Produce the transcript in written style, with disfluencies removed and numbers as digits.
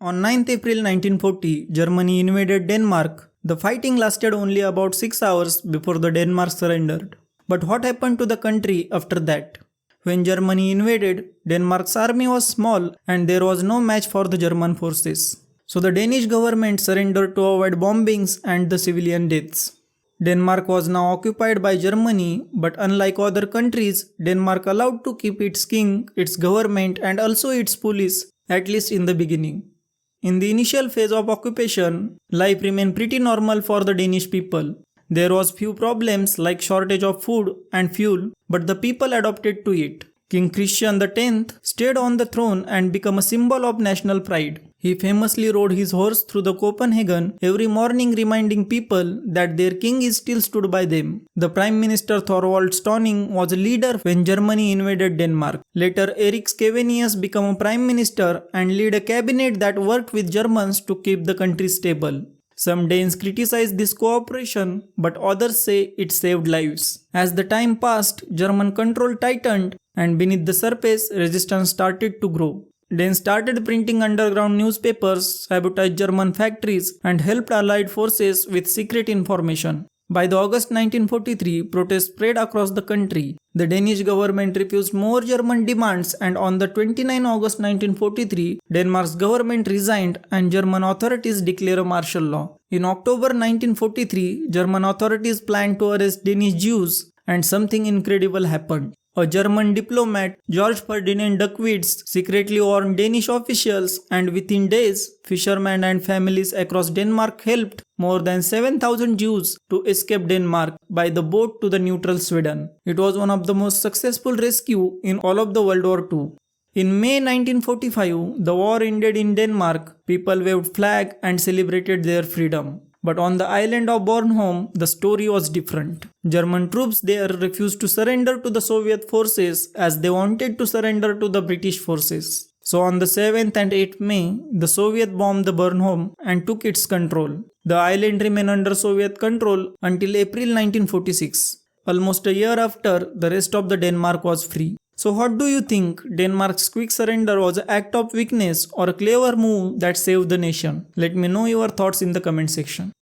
On 9th April 1940, Germany invaded Denmark. The fighting lasted only about 6 hours before the Denmark surrendered. But what happened to the country after that? When Germany invaded, Denmark's army was small and there was no match for the German forces. So the Danish government surrendered to avoid bombings and the civilian deaths. Denmark was now occupied by Germany, but unlike other countries, Denmark allowed to keep its king, its government and also its police, at least in the beginning. In the initial phase of occupation, life remained pretty normal for the Danish people. There was few problems like shortage of food and fuel, but the people adopted to it. King Christian X stayed on the throne and became a symbol of national pride. He famously rode his horse through the Copenhagen every morning, reminding people that their king is still stood by them. The Prime Minister Thorvald Stauning was a leader when Germany invaded Denmark. Later, Erik Scavenius became a Prime Minister and led a cabinet that worked with Germans to keep the country stable. Some Danes criticize this cooperation, but others say it saved lives. As the time passed, German control tightened and beneath the surface, resistance started to grow. Danes started printing underground newspapers, sabotaged German factories, and helped Allied forces with secret information. By the August 1943, protests spread across the country. The Danish government refused more German demands, and on the 29 August 1943, Denmark's government resigned and German authorities declared a martial law. In October 1943, German authorities planned to arrest Danish Jews, and something incredible happened. A German diplomat, George Ferdinand Duckwitz, secretly warned Danish officials, and within days, fishermen and families across Denmark helped more than 7,000 Jews to escape Denmark by the boat to the neutral Sweden. It was one of the most successful rescues in all of the World War II. In May 1945, the war ended in Denmark. People waved flag and celebrated their freedom. But on the island of Bornholm, the story was different. German troops there refused to surrender to the Soviet forces as they wanted to surrender to the British forces. So on the 7th and 8th May, the Soviet bombed the Bornholm and took its control. The island remained under Soviet control until April 1946. Almost a year after, the rest of the Denmark was free. So what do you think? Denmark's quick surrender was an act of weakness or a clever move that saved the nation? Let me know your thoughts in the comment section.